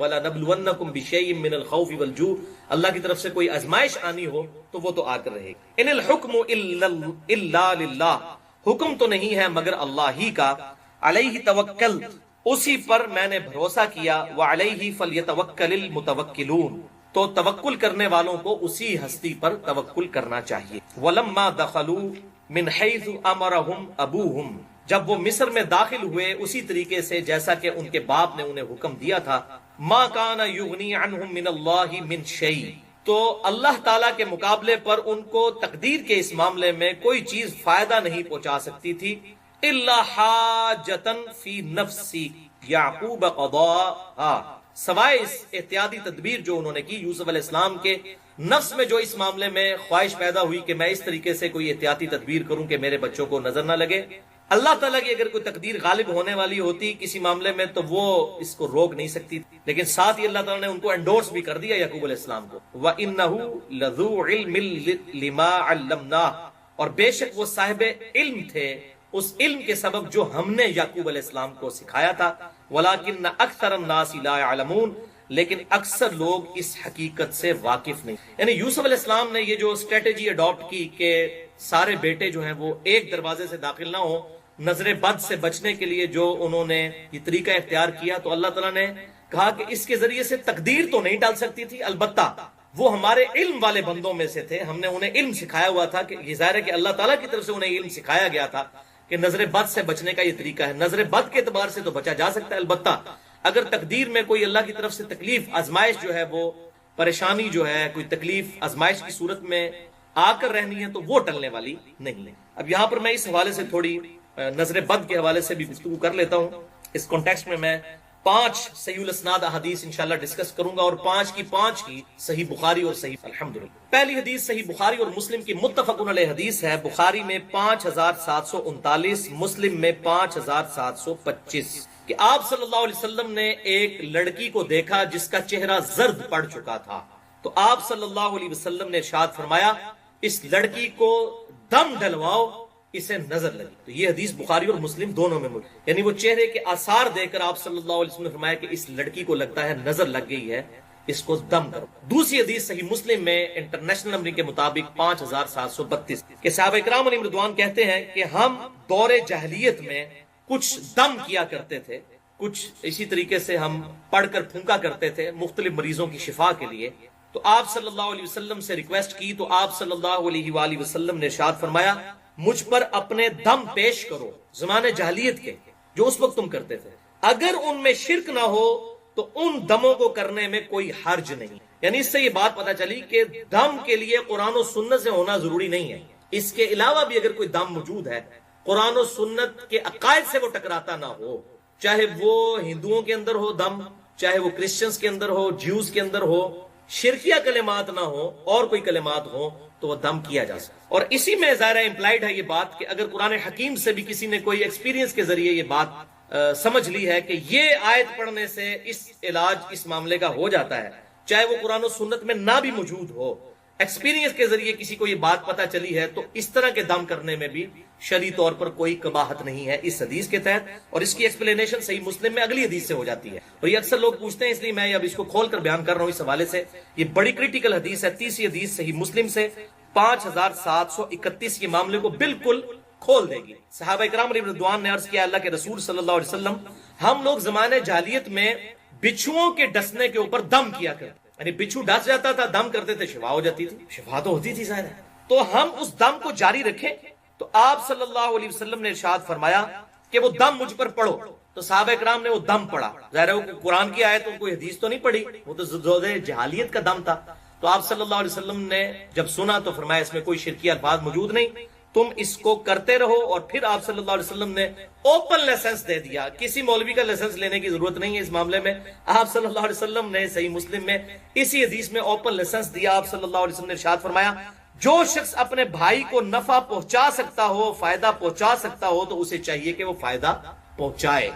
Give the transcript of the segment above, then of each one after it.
وَلَنَبْلُوَنَّكُمْ بِشَيْءٍ مِّنَ الْخَوْفِ وَالْجُوعِ، اللہ کی طرف سے کوئی آزمائش آنی ہو تو وہ تو آ کر رہے گی۔ ان الحکم الا للہ، حکم تو نہیں ہے مگر اللہ ہی کا، علیہ توکل، اسی پر میں نے بھروسہ کیا، وعلیہ فلیتوکل المتوکلون، تو توکل کرنے والوں کو اسی ہستی پر توکل کرنا چاہیے۔ وَلَمَّا دَخَلُوا مِنْ حَيْثُ أَمَرَهُمْ أَبُوهُمْ، جب وہ مصر میں داخل ہوئے اسی طریقے سے جیسا کہ ان کے باپ نے انہیں حکم دیا تھا، مَا كَانَ يُغْنِي عَنْهُمْ مِنَ اللَّهِ مِنْ شَيْءٍ، تو اللہ تعالیٰ کے مقابلے پر ان کو تقدیر کے اس معاملے میں کوئی چیز فائدہ نہیں پہنچا سکتی تھی، إِلَّا حَاجَةً فِي نَفْسِ يَعْقُوبَ قَضَاءَهَا، سوائے اس احتیاطی تدبیر جو انہوں نے کی، یوسف علیہ السلام کے نفس میں جو اس معاملے میں خواہش پیدا ہوئی کہ میں اس طریقے سے کوئی احتیاطی تدبیر کروں کہ میرے بچوں کو نظر نہ لگے، اللہ تعالیٰ کی اگر کوئی تقدیر غالب ہونے والی ہوتی کسی معاملے میں تو وہ اس کو روک نہیں سکتی، لیکن ساتھ ہی اللہ تعالیٰ نے ان کو انڈورس بھی کر دیا یعقوب علیہ السلام کو۔ وَإِنَّهُ لَذُو عِلْمٍ لِمَا عَلَّمْنَاهُ، اور بے شک وہ صاحب علم تھے اس علم کے سبب جو ہم نے یعقوب علیہ السلام کو سکھایا تھا، وَلَكِنَّ أَكْثَرَ النَّاسِ لَا يَعْلَمُونَ، لیکن اکثر لوگ اس حقیقت سے واقف نہیں۔ یعنی یوسف علیہ السلام نے یہ جو اسٹریٹجی اڈاپٹ کی کہ سارے بیٹے جو ہیں وہ ایک دروازے سے داخل نہ ہوں، نظر بد سے بچنے کے لیے جو انہوں نے یہ طریقہ اختیار کیا، تو اللہ تعالیٰ نے کہا کہ اس کے ذریعے سے تقدیر تو نہیں ڈال سکتی تھی، البتہ وہ ہمارے علم والے بندوں میں سے تھے، ہم نے انہیں علم سکھایا ہوا تھا کہ یہ ظاہر ہے کہ اللہ تعالیٰ کی طرف سے انہیں علم سکھایا گیا تھا کہ نظر بد سے بچنے کا یہ طریقہ ہے۔ نظر بد کے اعتبار سے تو بچا جا سکتا ہے، البتہ اگر تقدیر میں کوئی اللہ کی طرف سے تکلیف، آزمائش جو ہے، وہ پریشانی جو ہے، کوئی تکلیف آزمائش کی صورت میں آ کر رہنی ہے تو وہ ٹلنے والی نہیں ہے۔ اب یہاں پر میں اس حوالے سے تھوڑی نظر بد کے حوالے سے بھی گفتگو کر لیتا ہوں۔ اس کانٹیکسٹ میں میں 5 صحیح الاسناد احادیث انشاءاللہ ڈسکس کروں گا، اور 5 کی صحیح بخاری اور صحیح الحمدللہ۔ پہلی حدیث صحیح بخاری اور مسلم کی متفق علیہ حدیث ہے، بخاری میں 5739، مسلم میں 5725، کہ آپ صلی اللہ علیہ وسلم نے ایک لڑکی کو دیکھا جس کا چہرہ زرد پڑ چکا تھا، تو آپ صلی اللہ علیہ وسلم نے ارشاد فرمایا اس لڑکی کو دم ڈلواؤ، اسے نظر لگی۔ تو یہ حدیث بخاری اور مسلم دونوں میں موجود، یعنی وہ چہرے کے آثار دیکھ کر آپ صلی اللہ علیہ وسلم نے فرمایا کہ اس لڑکی کو لگتا ہے نظر لگ گئی ہے، اس کو دم کرو۔ دوسری حدیث صحیح مسلم میں انٹرنیشنل نمبر کے مطابق 5732 کہ صحابہ کرام علیہ رضوان کہتے ہیں کہ ہم دور جاہلیت میں کچھ دم کیا کرتے تھے، کچھ اسی طریقے سے ہم پڑھ کر پھونکا کرتے تھے مختلف مریضوں کی شفا کے لیے۔ تو آپ صلی اللہ علیہ وسلم سے ریکویسٹ کی تو آپ صلی اللہ علیہ وآلہ وسلم نے ارشاد فرمایا مجھ پر اپنے دم پیش کرو زمانے جاہلیت کے جو اس وقت تم کرتے تھے، اگر ان میں شرک نہ ہو تو ان دموں کو کرنے میں کوئی حرج نہیں۔ یعنی اس سے یہ بات پتہ چلی کہ دم کے لیے قرآن و سنت سے ہونا ضروری نہیں ہے، اس کے علاوہ بھی اگر کوئی دم موجود ہے، قرآن و سنت کے عقائد سے وہ ٹکراتا نہ ہو، چاہے وہ ہندوؤں کے اندر ہو دم، چاہے وہ کرسچنز کے اندر ہو، جیوز کے اندر ہو، شرکیہ کلمات نہ ہو اور کوئی کلمات ہو، تو وہ دم کیا جا سکتا۔ اور اسی میں ظاہر امپلائڈ ہے یہ بات کہ اگر قرآن حکیم سے بھی کسی نے کوئی ایکسپیرینس کے ذریعے یہ بات سمجھ لی ہے کہ یہ آیت پڑھنے سے اس علاج اس معاملے کا ہو جاتا ہے، چاہے وہ قرآن و سنت میں نہ بھی موجود ہو، ایکسپیرینس کے ذریعے کسی کو یہ بات پتہ چلی ہے، تو اس طرح کے دم کرنے میں بھی شرعی طور پر کوئی قباحت نہیں ہے اس حدیث کے تحت، اور اس کی ایکسپلینیشن صحیح مسلم میں اگلی حدیث سے ہو جاتی ہے، اور یہ اکثر لوگ پوچھتے ہیں، اس لیے میں اب اس کو کھول کر بیان کر رہا ہوں اس حوالے سے۔ یہ بڑی کریٹیکل حدیث ہے، تیسری حدیث صحیح مسلم سے 5731، یہ معاملے کو بالکل کھول دے گی۔ صحابہ کرام علیہ رضوان نے عرض کیا اللہ کے رسول صلی اللہ علیہ وسلم، ہم لوگ زمانے جاہلیت میں بچھوؤں کے ڈسنے کے اوپر دم کیا کرتے، یعنی بچھو ڈس جاتا تھا، دم کرتے تھے، شفا ہو جاتی تھی، شفا تو ہوتی تھی ظاہر ہے، تو ہم اس دم کو جاری رکھیں۔ تو آپ صلی اللہ علیہ وسلم نے ارشاد فرمایا کہ وہ دم مجھ پر پڑھو، تو صحابہ کرام نے وہ دم پڑھا، ظاہر ہے وہ قرآن کی آیت، کوئی حدیث تو نہیں پڑھی، وہ تو زوجہ جہالیت کا دم تھا۔ تو آپ صلی اللہ علیہ وسلم نے جب سنا تو فرمایا اس میں کوئی شرکی الفاظ موجود نہیں، تم اس کو کرتے رہو۔ اور پھر آپ صلی اللہ علیہ وسلم نے اوپن لائسنس دے دیا، کسی مولوی کا لائسنس لینے کی ضرورت نہیں ہے اس معاملے میں۔ آپ صلی اللہ علیہ وسلم نے صحیح مسلم میں اسی حدیث میں اوپن لائسنس دیا۔ آپ صلی اللہ علیہ وسلم نے ارشاد فرمایا جو شخص اپنے بھائی کو نفع پہنچا سکتا ہو، فائدہ پہنچا سکتا ہو، تو اسے چاہیے کہ وہ فائدہ پہنچائے،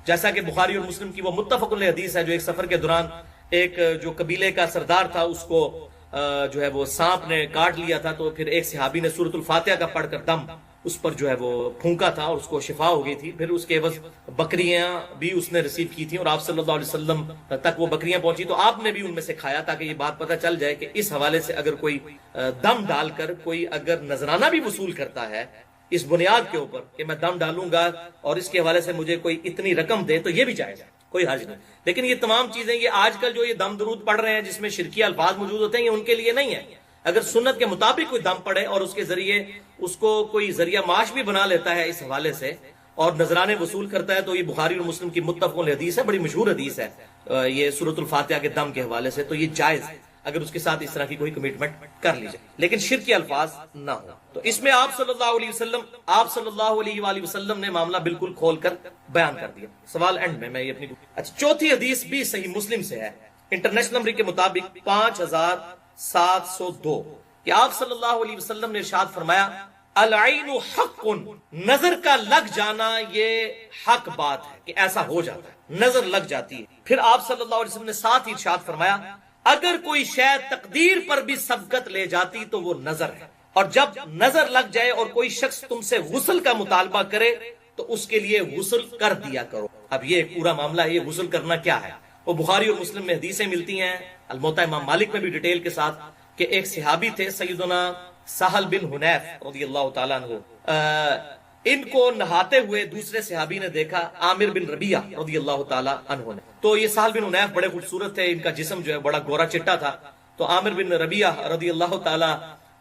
جیسا کہ بخاری اور مسلم کی وہ متفق علیہ حدیث ہے، جو ایک سفر کے دوران ایک جو قبیلے کا سردار تھا اس کو جو ہے وہ سانپ نے کاٹ لیا تھا، تو پھر ایک صحابی نے سورۃ الفاتحہ کا پڑھ کر دم اس پر جو ہے وہ پھونکا تھا اور اس کو شفا ہو گئی تھی. پھر اس کے عوض بکریاں بھی اس نے ریسیو کی تھیں اور آپ صلی اللہ علیہ وسلم تک وہ بکریاں پہنچی تو آپ نے بھی ان میں سے کھایا تاکہ یہ بات پتہ چل جائے کہ اس حوالے سے اگر کوئی دم ڈال کر کوئی اگر نذرانہ بھی وصول کرتا ہے اس بنیاد کے اوپر کہ میں دم ڈالوں گا اور اس کے حوالے سے مجھے کوئی اتنی رقم دے تو یہ بھی جائز ہے, کوئی حرج نہیں. لیکن یہ تمام چیزیں یہ آج کل جو یہ دم درود پڑھ رہے ہیں جس میں شرکی الفاظ موجود ہوتے ہیں یہ ان کے لیے نہیں ہے. اگر سنت کے مطابق کوئی دم پڑے اور اس کے ذریعے اس کو کوئی ذریعہ معاش بھی بنا لیتا ہے اس حوالے سے اور نذرانے وصول کرتا ہے تو یہ بخاری اور مسلم کی متفق علیہ حدیث ہے, بڑی مشہور حدیث ہے یہ سورۃ الفاتحہ کے دم کے حوالے سے, تو یہ جائز ہے اگر اس کے ساتھ اس طرح کی کوئی کمٹمنٹ کر لی جائے لیکن شرکی الفاظ نہ ہو. تو اس میں آپ صلی اللہ علیہ وسلم نے معاملہ بالکل کھول کر بیان کر دیا. سوال اینڈ میں یہ اپنی اچھا چوتھی حدیث بھی صحیح مسلم سے ہے, انٹرنیشنل نمبر کے مطابق 5702 کہ آپ صلی اللہ علیہ وسلم نے ارشاد فرمایا العین حق, نظر کا لگ جانا یہ حق بات ہے کہ ایسا ہو جاتا ہے, نظر لگ جاتی ہے. پھر آپ صلی اللہ علیہ وسلم نے ساتھ ہی ارشاد فرمایا اگر کوئی شے تقدیر پر بھی سبقت لے جاتی تو وہ نظر ہے, اور جب نظر لگ جائے اور کوئی شخص تم سے غسل کا مطالبہ کرے تو اس کے لیے غسل کر دیا کرو. اب یہ پورا معاملہ ہے, یہ غسل کرنا کیا ہے, وہ بخاری اور مسلم میں حدیثیں ملتی ہیں, الموطا امام مالک میں بھی ڈیٹیل کے ساتھ کہ ایک صحابی تھے سیدنا سہل بن حنیف رضی اللہ تعالیٰ عنہ, ان کو نہاتے ہوئے دوسرے صحابی نے دیکھا عامر بن ربیعہ رضی اللہ تعالیٰ عنہ نے. تو یہ سہل بن حنیف بڑے خوبصورت تھے, ان کا جسم جو ہے بڑا گورا چٹا تھا. تو عامر بن ربیعہ رضی اللہ تعالیٰ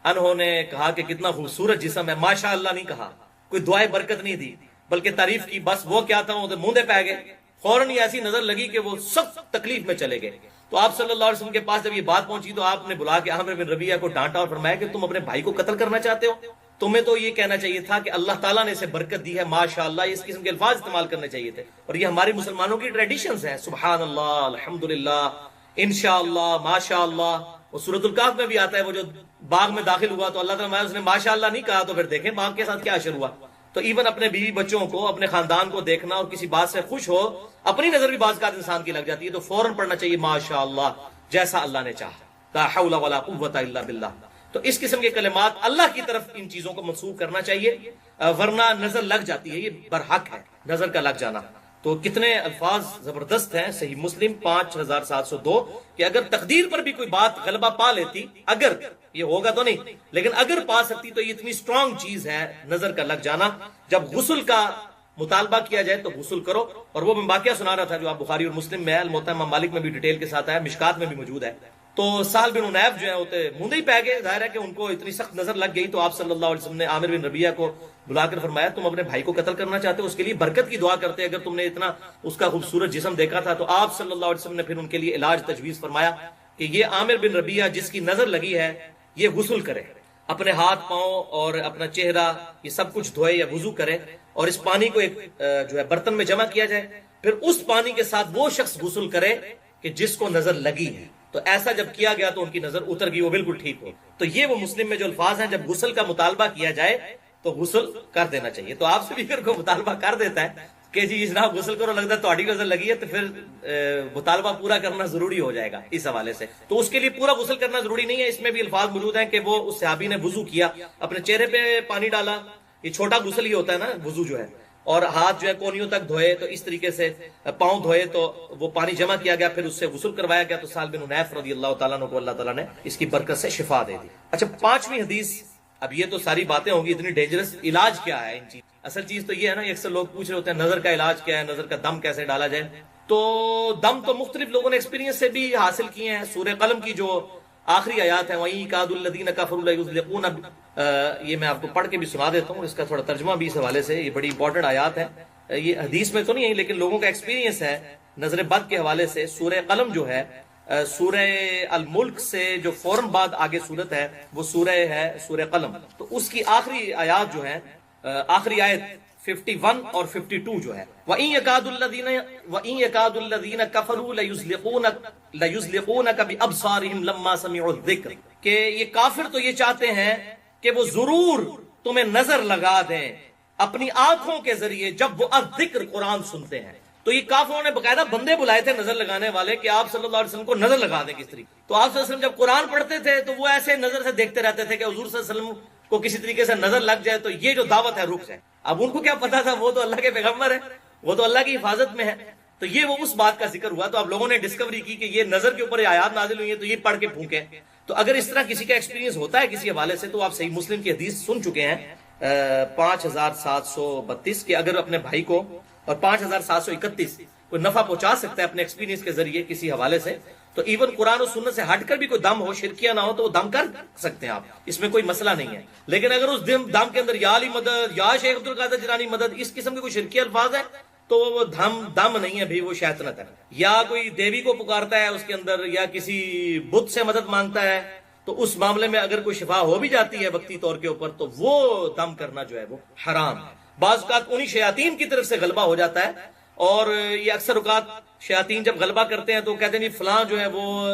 عنہ نے کہا کہ کتنا خوبصورت جسم ہے, ماشاء اللہ نہیں کہا, کوئی دعائے برکت نہیں دی بلکہ تعریف کی. بس وہ کیا تھا, وہ منہ دے پہ گئے, فوراً یہ ایسی نظر لگی کہ وہ سخت تکلیف میں چلے گئے. تو آپ صلی اللہ علیہ وسلم کے پاس جب یہ بات پہنچی تو آپ نے بلا کے عامر بن ربیعہ کو ڈانٹا اور فرمایا کہ تم اپنے بھائی کو قتل کرنا چاہتے ہو, تمہیں تو یہ کہنا چاہیے تھا کہ اللہ تعالیٰ نے اسے برکت دی ہے, ماشاءاللہ, اس قسم کے الفاظ استعمال کرنے چاہیے تھے. اور یہ ہماری مسلمانوں کی ٹریڈیشنز ہیں, سبحان اللہ, الحمدللہ, انشاءاللہ, ماشاءاللہ. وہ سورۃ الکہف میں بھی آتا ہے, وہ جو باغ میں داخل ہوا تو اللہ تعالیٰ اس نے ماشاءاللہ نہیں کہا, تو پھر دیکھیں باغ کے ساتھ کیا اشر ہوا. تو ایون اپنے بیوی بچوں کو, اپنے خاندان کو دیکھنا اور کسی بات سے خوش ہو, اپنی نظر بھی بعض کا انسان کی لگ جاتی ہے, تو فوراً پڑھنا چاہیے ماشاءاللہ, جیسا اللہ نے چاہا, لا حول ولا قوت الا باللہ. تو اس قسم کے کلمات اللہ کی طرف ان چیزوں کو منسوب کرنا چاہیے, ورنہ نظر لگ جاتی ہے, یہ برحق ہے نظر کا لگ جانا. تو کتنے الفاظ زبردست ہیں, صحیح مسلم 5702 کہ اگر تقدیر پر بھی کوئی بات غلبہ پا لیتی, اگر یہ ہوگا تو نہیں لیکن اگر پا سکتی, تو یہ اتنی سٹرونگ چیز ہے نظر کا لگ جانا. جب غسل کا مطالبہ کیا جائے تو غسل کرو. اور وہ میں واقعہ سنا رہا تھا جو آپ بخاری اور مسلم میں ہے, الموطا امام مالک میں بھی ڈیٹیل کے ساتھ ہے, مشکات میں بھی موجود ہے. تو سہل بن حنیف جو ہے ہوتے منہ ہی پہ گئے, ظاہر ہے کہ ان کو اتنی سخت نظر لگ گئی. تو آپ صلی اللہ علیہ وسلم نے عامر بن ربیعہ کو بلا کر فرمایا تم اپنے بھائی کو قتل کرنا چاہتے ہو, اس کے لیے برکت کی دعا کرتے, اگر تم نے اتنا اس کا خوبصورت جسم دیکھا تھا. تو آپ صلی اللہ علیہ وسلم نے پھر ان کے لیے علاج تجویز فرمایا کہ یہ عامر بن ربیعہ جس کی نظر لگی ہے یہ غسل کرے, اپنے ہاتھ پاؤں اور اپنا چہرہ یہ سب کچھ دھوئے یا وضو کرے, اور اس پانی کو ایک جو ہے برتن میں جمع کیا جائے, پھر اس پانی کے ساتھ وہ شخص غسل کرے کہ جس کو نظر لگی ہے. تو ایسا جب کیا گیا تو ان کی نظر اتر گئی, وہ بالکل ٹھیک ہو. تو یہ وہ مسلم میں جو الفاظ ہیں, جب غسل کا مطالبہ کیا جائے تو غسل کر دینا چاہیے. تو آپ سے بھی پھر کو مطالبہ کر دیتا ہے کہ جی جناب غسل کرو, لگتا ہے تہاڈی نظر لگی ہے, تو پھر مطالبہ پورا کرنا ضروری ہو جائے گا اس حوالے سے. تو اس کے لیے پورا غسل کرنا ضروری نہیں ہے. اس میں بھی الفاظ موجود ہیں کہ وہ اس صحابی نے وضو کیا, اپنے چہرے پہ پانی ڈالا, یہ چھوٹا غسل ہی ہوتا ہے نا وضو جو ہے, اور ہاتھ جو ہے کونیوں تک دھوئے, تو اس طریقے سے پاؤں دھوئے, تو وہ پانی جمع کیا گیا, پھر اس سے غسل کروایا گیا. تو سہل بن حنیف رضی اللہ تعالیٰ عنہ کو اللہ تعالیٰ نے اس کی برکت سے شفا دے دی. اچھا پانچویں حدیث, اب یہ تو ساری باتیں ہوں گی اتنی ڈینجرس, علاج کیا ہے ان چیز. اصل چیز تو یہ ہے نا, اکثر لوگ پوچھ رہے ہوتے ہیں نظر کا علاج کیا ہے, نظر کا دم کیسے ڈالا جائے. تو دم تو مختلف لوگوں نے ایکسپیرینس سے بھی حاصل کیے ہیں. سورہ قلم کی جو آخری آیات ہیں, وَإِن كَادُ الَّذِينَ كَفَرُوا لَيُزْلِقُونَ, یہ میں آپ کو پڑھ کے بھی سنا دیتا ہوں, اس کا تھوڑا ترجمہ بھی اس حوالے سے, یہ بڑی امپورٹنٹ آیات ہے. یہ حدیث میں تو نہیں ہے لیکن لوگوں کا ایکسپیرینس ہے نظر بد کے حوالے سے. سورہ قلم جو ہے, سورہ الملک سے جو فوراً بعد آگے سورت ہے وہ سورہ ہے سورہ قلم. تو اس کی آخری آیات جو ہیں, آخری آیت 51 اور 52 جو ہے, وَإِن يَكَادُ الَّذِينَ كَفَرُوا لَيُزْلِقُونَكَ بِأَبْصَارِهِمْ لَمَّا سَمِعُوا الذِّكْرَ, کہ یہ کافر تو یہ چاہتے ہیں کہ وہ ضرور تمہیں نظر لگا دیں اپنی آنکھوں کے ذریعے جب وہ الذکر قرآن سنتے ہیں. تو یہ کافروں نے باقاعدہ بندے بلائے تھے نظر لگانے والے کہ آپ صلی اللہ علیہ وسلم کو نظر لگا دیں کس طریقے. تو آپ صلی اللہ علیہ وسلم جب قرآن پڑھتے تھے تو وہ ایسے نظر سے دیکھتے رہتے تھے کہ حضور صلی اللہ علیہ وسلم کو کسی طریقے سے نظر لگ جائے تو یہ جو دعوت ہے رک جائے. اب ان کو کیا پتا تھا، وہ تو اللہ کے پیغمبر ہے، وہ تو اللہ کی حفاظت میں ہے. تو یہ وہ اس بات کا ذکر ہوا. تو اب لوگوں نے ڈسکوری کی کہ یہ نظر کے اوپر آیات نازل ہوئی ہیں تو یہ پڑھ کے پھونکے. تو اگر اس طرح کسی کا ایکسپیرینس ہوتا ہے کسی حوالے سے، تو آپ صحیح مسلم کی حدیث سن چکے ہیں 5732 کہ اگر اپنے بھائی کو، اور 5731 کوئی نفع پہنچا سکتا ہے اپنے ایکسپیرینس کے ذریعے کسی حوالے سے، تو ایون قرآن و سنت سے ہٹ کر بھی کوئی دم ہو، شرکیہ نہ ہو، تو وہ دم کر سکتے ہیں آپ، اس میں کوئی مسئلہ نہیں ہے. لیکن اگر اس دم کے اندر یا علی مدد، یا شیخ عبد القادر جیلانی مدد، اس قسم کے کوئی شرکیہ الفاظ ہے تو وہ دم نہیں ہے بھی، وہ شیطنت ہے. یا کوئی دیوی کو پکارتا ہے اس کے اندر، یا کسی بت سے مدد مانگتا ہے، تو اس معاملے میں اگر کوئی شفا ہو بھی جاتی ہے وقتی طور کے اوپر، تو وہ دم کرنا جو ہے وہ حرام ہے. بعض اوقات انہی شیاطین کی طرف سے غلبہ ہو جاتا ہے، اور یہ اکثر اوقات شیاطین جب غلبہ کرتے ہیں تو کہتے ہیں فلاں جو ہے وہ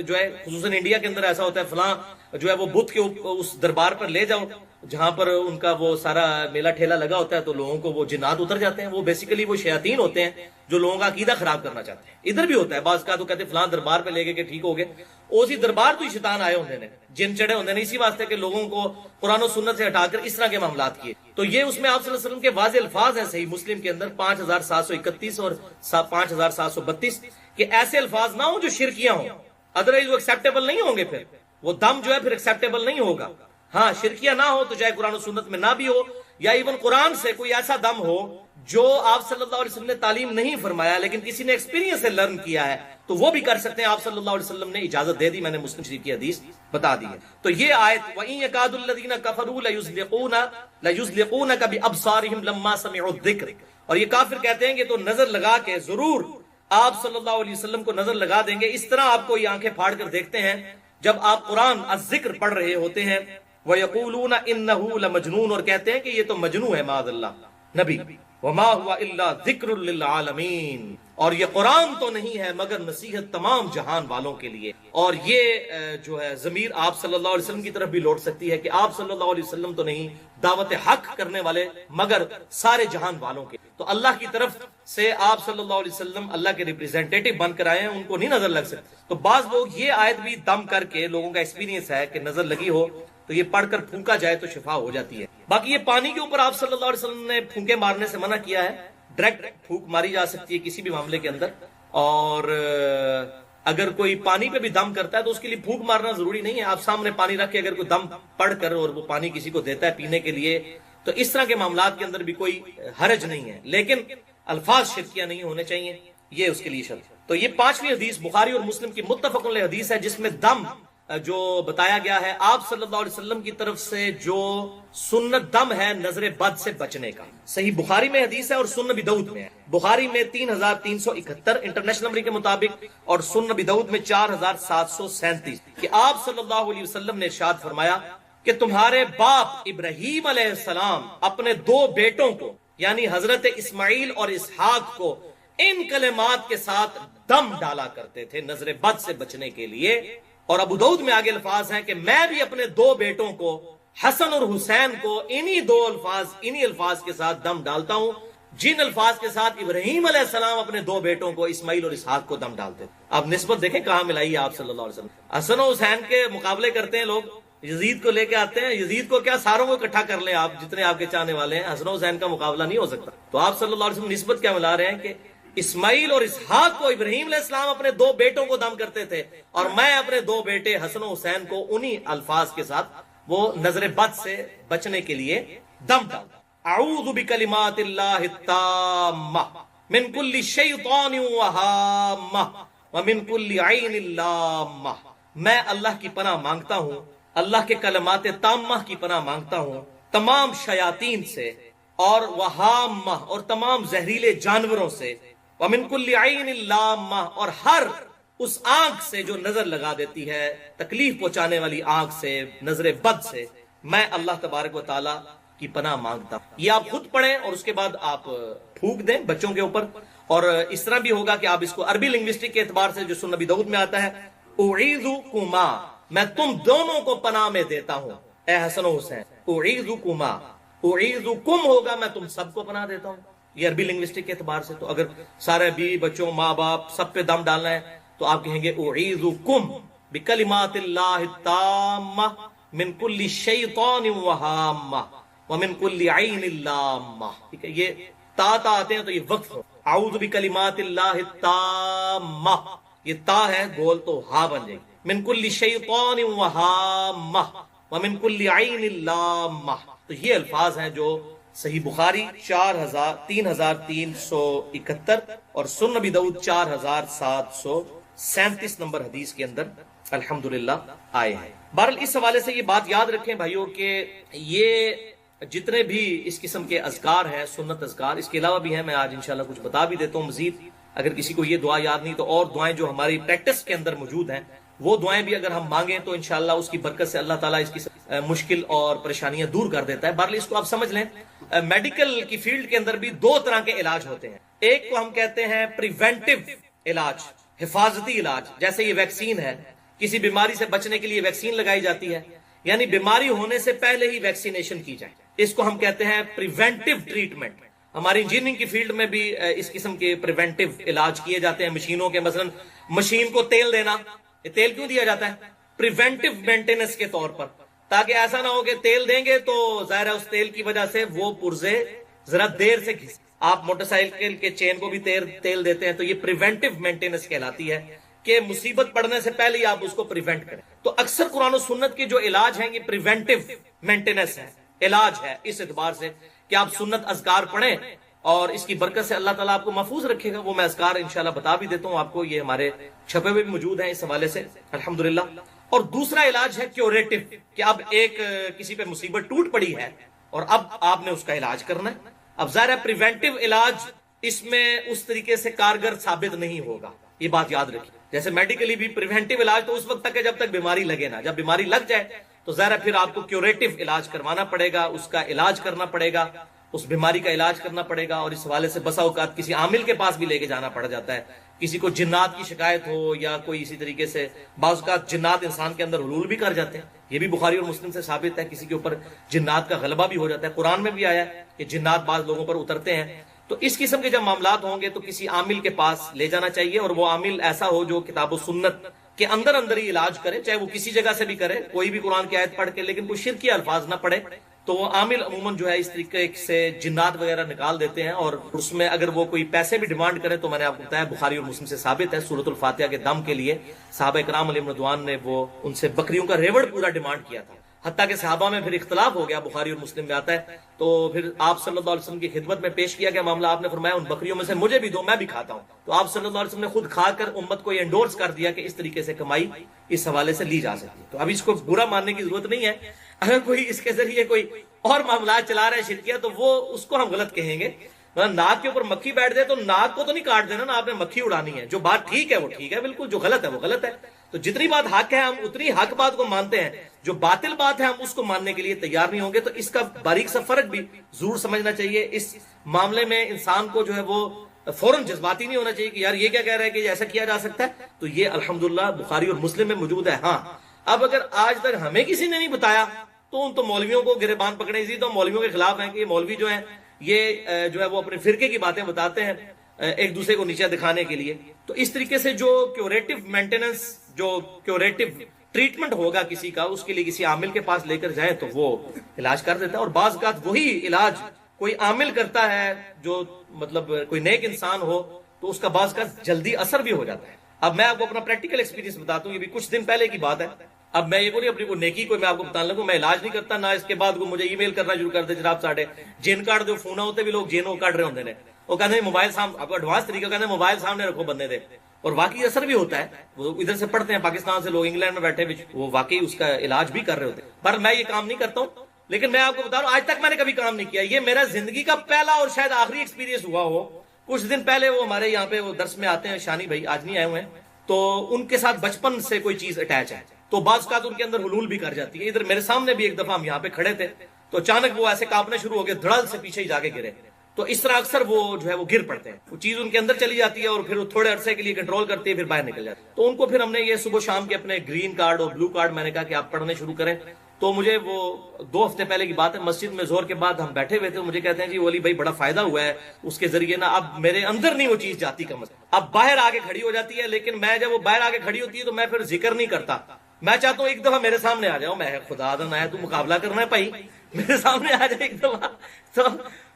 جو ہے، خصوصاً انڈیا کے اندر ایسا ہوتا ہے، فلاں جو ہے وہ بت کے اس دربار پر لے جاؤ جہاں پر ان کا وہ سارا میلہ ٹھیلا لگا ہوتا ہے، تو لوگوں کو وہ جنات اتر جاتے ہیں. وہ بیسیکلی وہ شیاطین ہوتے ہیں جو لوگوں کا عقیدہ خراب کرنا چاہتے ہیں. ادھر بھی ہوتا ہے بعض کا، تو کہتے ہیں فلاں دربار پہ لے گئے کہ ٹھیک ہو گئے، اسی دربار تو ہی شیطان آئے ہوتے ہیں، جن چڑھے ہوتے ہیں اسی واسطے کہ لوگوں کو قرآن و سنت سے ہٹا کر اس طرح کے معاملات کیے. تو یہ اس میں آپ صلی اللہ علیہ وسلم کے واضح الفاظ ہیں صحیح مسلم کے اندر 5731 اور 5732 کہ ایسے الفاظ نہ ہوں جو شرکیاں ہوں، ادروائز وہ ایکسیپٹیبل نہیں ہوں گے، پھر وہ دم جو ہے پھر ایکسیپٹیبل نہیں ہوگا. ہاں شرکیہ نہ ہو تو چاہے قرآن و سنت میں نہ بھی ہو، یا ایون قرآن سے کوئی ایسا دم ہو جو آپ صلی اللہ علیہ وسلم نے تعلیم نہیں فرمایا لیکن کسی نے ایکسپیرینس سے لرن کیا ہے، تو وہ بھی کر سکتے ہیں. آپ صلی اللہ علیہ وسلم نے اجازت دے دی، میں نے مسلم شریف کی حدیث بتا دی ہے. تو یہ آیت وَإِن يَكَادُ الَّذِينَ كَفَرُوا لَيُزْلِقُونَكَ بِأَبْصَارِهِمْ لَمَّا سَمِعُوا الذِّكْرَ. اور یہ کافر کہتے ہیں کہ تو نظر لگا کے ضرور آپ صلی اللہ علیہ وسلم کو نظر لگا دیں گے، اس طرح آپ کو یہ آنکھیں پھاڑ کر دیکھتے ہیں جب آپ قرآن الذکر پڑھ رہے ہوتے ہیں. وَيَقُولُونَ إِنَّهُ لَمَجْنُونَ، اور کہتے ہیں کہ یہ تو مجنون ہے معاذ اللہ نبی. وَمَا هُوَ إِلَّا ذِكْرٌ لِّلْعَالَمِينَ، اور یہ قرآن تو نہیں ہے مگر نصیحت تمام جہان والوں کے لیے. اور یہ جو ہے ضمیر آپ صلی اللہ علیہ وسلم کی طرف بھی لوٹ سکتی ہے کہ آپ صلی اللہ علیہ وسلم تو نہیں، دعوت حق کرنے والے مگر سارے جہان والوں کے. تو اللہ کی طرف سے آپ صلی اللہ علیہ وسلم اللہ کے ریپریزنٹیٹو بن کر آئے ہیں، ان کو نہیں نظر لگ سکتی. تو بعض لوگ یہ آیت بھی دم کر کے، لوگوں کا ایکسپیرینس ہے کہ نظر لگی ہو تو یہ پڑھ کر پھونکا جائے تو شفا ہو جاتی ہے. باقی یہ پانی کے اوپر آپ صلی اللہ علیہ وسلم نے پھونکے مارنے سے منع کیا ہے. ڈائریکٹ پھونک ماری جا سکتی ہے کسی بھی معاملے کے اندر، اور اگر کوئی پانی پہ بھی دم کرتا ہے تو اس کے لیے پھونک مارنا ضروری نہیں ہے. آپ سامنے پانی رکھ کے اگر کوئی دم پڑھ کر اور وہ پانی کسی کو دیتا ہے پینے کے لیے، تو اس طرح کے معاملات کے اندر بھی کوئی حرج نہیں ہے، لیکن الفاظ شرکیہ نہیں ہونے چاہیے، یہ اس کے لیے شرط. تو یہ 5ویں حدیث بخاری اور مسلم کی متفق علیہ حدیث ہے، جس میں دم جو بتایا گیا ہے آپ صلی اللہ علیہ وسلم کی طرف سے جو سنت دم ہے نظر بد سے بچنے کا. صحیح بخاری میں حدیث ہے اور سنن ابی داؤد میں ہے. بخاری میں 3371 انٹرنیشنل نمبر کے مطابق، اور سنن ابی داؤد میں 4737 کہ آپ صلی اللہ علیہ وسلم نے ارشاد فرمایا کہ تمہارے باپ ابراہیم علیہ السلام اپنے 2 بیٹوں کو یعنی حضرت اسماعیل اور اسحاق کو ان کلمات کے ساتھ دم ڈالا کرتے تھے نظر بد سے بچنے کے لیے. اور ابو داؤد میں آگے الفاظ ہیں کہ میں بھی اپنے 2 بیٹوں کو حسن اور حسین کو انہی الفاظ کے ساتھ دم ڈالتا ہوں جن الفاظ کے ساتھ ابراہیم علیہ السلام اپنے 2 بیٹوں کو اسماعیل اور اسحاق کو دم ڈالتے. اب نسبت دیکھیں کہاں ملائی ہے آپ صلی اللہ علیہ وسلم. حسن و حسین کے مقابلے کرتے ہیں لوگ، یزید کو لے کے آتے ہیں، یزید کو کیا ساروں کو اکٹھا کر لیں آپ جتنے آپ کے چاہنے والے ہیں، حسن و حسین کا مقابلہ نہیں ہو سکتا. تو آپ صلی اللہ علیہ وسلم نسبت کیا ملا رہے ہیں کہ اسماعیل اور اسحاق کو ابراہیم علیہ السلام اپنے 2 بیٹوں کو دم کرتے تھے، اور میں اپنے 2 بیٹے حسن و حسین کو انہی الفاظ کے ساتھ وہ نظر بد سے بچنے کے لیے دم ڈالتا. اعوذ بکلمات اللہ التامہ من کل شیطان وہامہ ومن کل عین لامہ. میں اللہ کی پناہ مانگتا ہوں، اللہ کے کلمات تامہ کی پناہ مانگتا ہوں تمام شیاطین سے اور وہامہ اور تمام زہریلے جانوروں سے، ومن کل عین لامہ اور ہر اس آنکھ سے جو نظر لگا دیتی ہے، تکلیف پہنچانے والی آنکھ سے، نظر بد سے میں اللہ تبارک و تعالی کی پناہ مانگتا ہوں. یہ آپ خود پڑھیں اور اس کے بعد آپ پھونک دیں بچوں کے اوپر. اور اس طرح بھی ہوگا کہ آپ اس کو عربی لنگوسٹک کے اعتبار سے جو سنن ابی داؤد میں آتا ہے، اعیذکما، میں تم دونوں کو پناہ میں دیتا ہوں اے حسن و حسین. اعیذکما، اعیذکم ہوگا میں تم سب کو پناہ دیتا ہوں، یہ عربی لنگوسٹک کے اعتبار سے. تو اگر سارے بیوی بچوں ماں باپ سب پہ دم ڈالنا ہے تو آپ کہیں گے اعیذکم بکلمات اللہ التامہ من کل شیطان وہامہ ومن کل عین لامہ. ٹھیک ہے، یہ تا آتے ہیں تو یہ وقف ہو. اعوذ بکلمات اللہ التامہ، یہ تا ہے گول تو ہا بن جائے گی. من کل شیطان وہامہ ومن کل عین لامہ. تو یہ الفاظ ہیں جو صحیح بخاری 3371 اور سنن ابی داؤد 4737 نمبر حدیث کے اندر الحمدللہ آئے ہیں. بہرحال اس حوالے سے یہ بات یاد رکھیں بھائیوں کہ یہ جتنے بھی اس قسم کے اذکار ہیں، سنت اذکار، اس کے علاوہ بھی ہیں. میں آج انشاءاللہ کچھ بتا بھی دیتا ہوں مزید. اگر کسی کو یہ دعا یاد نہیں تو اور دعائیں جو ہماری پریکٹس کے اندر موجود ہیں وہ دعائیں بھی اگر ہم مانگیں تو انشاءاللہ اس کی برکت سے اللہ تعالیٰ اس کی مشکل اور پریشانیاں دور کر دیتا ہے. بہرحال اس کو آپ سمجھ لیں، میڈیکل کی فیلڈ کے اندر بھی دو طرح کے علاج ہوتے ہیں. ایک کو ہم کہتے ہیں پریونٹیو علاج، حفاظتی علاج. جیسے یہ ویکسین ہے، کسی بیماری سے بچنے کے لیے ویکسین لگائی جاتی ہے، یعنی بیماری ہونے سے پہلے ہی ویکسینیشن کی جائے. اس کو ہم کہتے ہیں پریونٹیو ٹریٹمنٹ. ہماری انجینئرنگ کی فیلڈ میں بھی اس قسم کے پریونٹیو علاج کیے جاتے ہیں. مشینوں کے، مثلا مشین کو تیل دینا، تیل کیوں دیا جاتا ہے؟ پریونٹیو مینٹیننس کے طور پر، تاکہ ایسا نہ ہو کہ تیل دیں گے تو ظاہر ہے اس تیل کی وجہ سے وہ پرزے ذرا دیر سے گھس. آپ موٹر سائیکل کے چین کو بھی تیل دیتے ہیں، تو یہ پریونٹیو مینٹیننس کہلاتی ہے کہ مصیبت پڑنے سے پہلے ہی آپ اس کو پریونٹ کریں. تو اکثر قرآن و سنت کے جو علاج ہیں یہ پریونٹیو مینٹیننس ہے، علاج ہے. اس اعتبار سے کہ آپ سنت اذکار پڑھیں اور اس کی برکت سے اللہ تعالیٰ آپ کو محفوظ رکھے گا. وہ میں اذکار انشاءاللہ بتا بھی دیتا ہوں آپ کو، یہ ہمارے چھپے ہوئے بھی موجود ہیں اس حوالے سے الحمدللہ. اور دوسرا علاج ہے کیوریٹو، کہ اب ایک کسی پہ مصیبت ٹوٹ پڑی ہے اور اب آپ نے اس کا علاج کرنا ہے. اب ظاہر ہے پریونٹیو علاج اس میں اس طریقے سے کارگر ثابت نہیں ہوگا، یہ بات یاد رکھیے. جیسے میڈیکلی بھی پریونٹیو علاج تو اس وقت تک ہے جب تک بیماری لگے نا. جب بیماری لگ جائے تو ظاہر ہے پھر آپ کو کیوریٹو علاج کروانا پڑے گا، اس کا علاج کرنا پڑے گا، اس بیماری کا علاج کرنا پڑے گا. اور اس حوالے سے بسا اوقات کسی عامل کے پاس بھی لے کے جانا پڑ جاتا ہے. کسی کو جنات کی شکایت ہو یا کوئی اسی طریقے سے، بعض اوقات جنات انسان کے اندر حلول بھی کر جاتے ہیں، یہ بھی بخاری اور مسلم سے ثابت ہے. کسی کے اوپر جنات کا غلبہ بھی ہو جاتا ہے، قرآن میں بھی آیا ہے کہ جنات بعض لوگوں پر اترتے ہیں. تو اس قسم کے جب معاملات ہوں گے تو کسی عامل کے پاس لے جانا چاہیے، اور وہ عامل ایسا ہو جو کتاب و سنت کے اندر ہی علاج کرے، چاہے وہ کسی جگہ سے بھی کرے، کوئی بھی قرآن کی آیت پڑھ کے، لیکن کوئی شرکی الفاظ نہ پڑھے. تو وہ عامل عموماً جو ہے اس طریقے سے جنات وغیرہ نکال دیتے ہیں. اور اس میں اگر وہ کوئی پیسے بھی ڈیمانڈ کرے تو میں نے آپ کو بتایا بخاری اور مسلم سے ثابت ہے، سورۃ الفاتحہ کے دم کے لیے صحابہ کرام علیہم رضوان نے وہ ان سے بکریوں کا ریوڑ پورا ڈیمانڈ کیا تھا. حتیٰ کہ صحابہ میں پھر اختلاف ہو گیا، بخاری اور مسلم میں آتا ہے. تو پھر آپ صلی اللہ علیہ وسلم کی خدمت میں پیش کیا گیا معاملہ. آپ نے فرمایا ان بکریوں میں سے مجھے بھی دو، میں بھی کھاتا ہوں. تو آپ صلی اللہ علیہ وسلم نے خود کھا کر امت کو یہ انڈورس کر دیا کہ اس طریقے سے کمائی اس حوالے سے لی جا سکتی ہے. تو اب اس کو برا ماننے کی ضرورت نہیں ہے. اگر کوئی اس کے ذریعے کوئی اور معاملات چلا رہا ہے شرکیہ، تو وہ اس کو ہم غلط کہیں گے. ناک کے اوپر مکھی بیٹھ جائے تو ناک کو تو نہیں کاٹ دینا نا، آپ نے مکھی اڑانی ہے. جو بات ٹھیک ہے وہ ٹھیک ہے بالکل، جو غلط ہے وہ غلط ہے. تو جتنی بات حق ہے ہم اتنی حق بات کو مانتے ہیں، جو باطل بات ہے ہم اس کو ماننے کے لیے تیار نہیں ہوں گے. تو اس کا باریک سا فرق بھی ضرور سمجھنا چاہیے. اس معاملے میں انسان کو جو ہے وہ فوراً جذباتی نہیں ہونا چاہیے کہ یار یہ کیا کہہ رہا ہے کہ ایسا کیا جا سکتا ہے. تو یہ الحمدللہ بخاری اور مسلم میں موجود ہے. ہاں اب اگر آج تک ہمیں کسی نے نہیں بتایا تو ان تو مولویوں کو گریبان پکڑے. اسی تو مولویوں کے خلاف ہیں کہ یہ مولوی جو ہیں یہ جو ہے وہ اپنے فرقے کی باتیں بتاتے ہیں ایک دوسرے کو نیچے دکھانے کے لیے. تو اس طریقے سے جو کیوریٹو مینٹیننس، جو کیوریٹو ٹریٹمنٹ ہوگا کسی کا، اس کے لیے کسی عامل کے پاس لے کر جائیں تو وہ علاج کر دیتا ہے. اور بعض اوقات وہی علاج کوئی عامل کرتا ہے جو مطلب کوئی نیک انسان ہو تو اس کا بعض اوقات جلدی اثر بھی ہو جاتا ہے. اب میں آپ کو اپنا پریکٹیکل ایکسپیرینس بتاتا ہوں، یہ بھی کچھ دن پہلے کی بات ہے. اب میں یہ کو نہیں اپنی کو نیکی کو میں آپ کو بتانے لگوں، میں علاج نہیں کرتا نہ اس کے بعد کو مجھے ای میل کرنا شروع کر دے جناب ساڈے جین کارڈ جو فون ہوتے بھی لوگ جینوں کاٹ رہے ہوتے ہیں، وہ کہتے ہیں موبائل سامنے، آپ کو ایڈوانس طریقہ کہتے ہیں موبائل سامنے رکھو بندے دے. اور واقعی اثر بھی ہوتا ہے. وہ ادھر سے پڑھتے ہیں پاکستان سے لوگ انگلینڈ میں بیٹھے ہوئے، وہ واقعی اس کا علاج بھی کر رہے ہوتے ہیں. پر میں یہ کام نہیں کرتا ہوں، لیکن میں آپ کو بتا رہا ہوں آج تک میں نے کبھی کام نہیں کیا. یہ میرا زندگی کا پہلا اور شاید آخری ایکسپیرینس ہوا ہو. کچھ دن پہلے وہ ہمارے یہاں پہ وہ درس میں آتے ہیں، شانی بھائی آج نہیں آئے ہوئے ہیں، تو ان کے ساتھ بچپن سے کوئی چیز اٹیچ ہے تو بعض کا تو ان کے اندر حلول بھی کر جاتی ہے. ادھر میرے سامنے بھی ایک دفعہ ہم یہاں پہ کھڑے تھے تو اچانک وہ ایسے کانپنے شروع ہو گئے، دھڑل سے پیچھے ہی جا کے گرے. تو اس طرح اکثر وہ جو ہے وہ گر پڑتے ہیں، وہ چیز ان کے اندر چلی جاتی ہے اور پھر وہ تھوڑے عرصے کے لیے کنٹرول کرتی ہے، پھر باہر نکل جاتی ہے. تو ان کو پھر ہم نے یہ صبح شام کے اپنے گرین کارڈ اور بلو کارڈ میں نے کہا کہ آپ پڑھنے شروع کریں. تو مجھے وہ 2 ہفتے پہلے کی بات ہے، مسجد میں زور کے بعد ہم بیٹھے ہوئے تھے، مجھے کہتے ہیں جی ولی بھائی بڑا فائدہ ہوا ہے اس کے ذریعے نا. اب میرے اندر نہیں وہ چیز جاتی، کم از کم اب باہر آ کے کھڑی ہو جاتی ہے، لیکن میں جب وہ باہر آ کے کھڑی ہوتی ہے تو میں پھر ذکر نہیں کرتا، میں چاہتا ہوں ایک دفعہ میرے سامنے آ جاؤ، میں خدا نہ ہے تو مقابلہ کرنا ہے بھائی، میرے سامنے آ جائے ایک دفعہ تو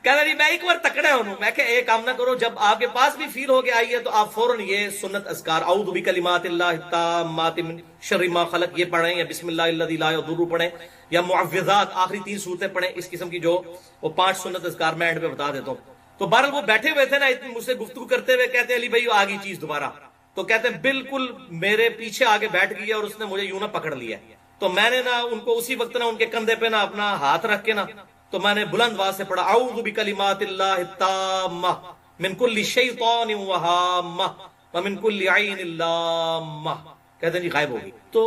کہنا جی میں ایک بار تکڑا ہوں، میں کہ ایک کام نہ کرو، جب آپ کے پاس بھی فیل ہو کے آئی ہے تو آپ فوراً یہ سنت اذکار اعوذ بکلمات اللہ التامات من شر ما خلق یہ پڑھیں، یا بسم اللہ الذی لا یضر پڑھیں، یا معوذات آخری 3 صورتیں پڑھیں، اس قسم کی جو وہ 5 سنت اذکار میں اینڈ پہ بتا دیتا ہوں۔ تو بہرحال وہ بیٹھے ہوئے تھے نا، اتنی مجھ سے گفتگو کرتے ہوئے کہتے ہیں علی بھائی آ گئی چیز دوبارہ، تو کہتے ہیں بالکل میرے پیچھے آگے بیٹھ گئی اور اس نے مجھے یوں نہ پکڑ لیا، تو میں نے نا ان کو اسی وقت نا ان کے کندھے پہ نا اپنا ہاتھ رکھ کے نا تو میں نے بلند آواز سے پڑھا اعوذ بکلمات اللہ التامہ من کل شیطان وہامہ ومن کل عین لامہ، کہتے ہیں جی غائب ہوگی۔ تو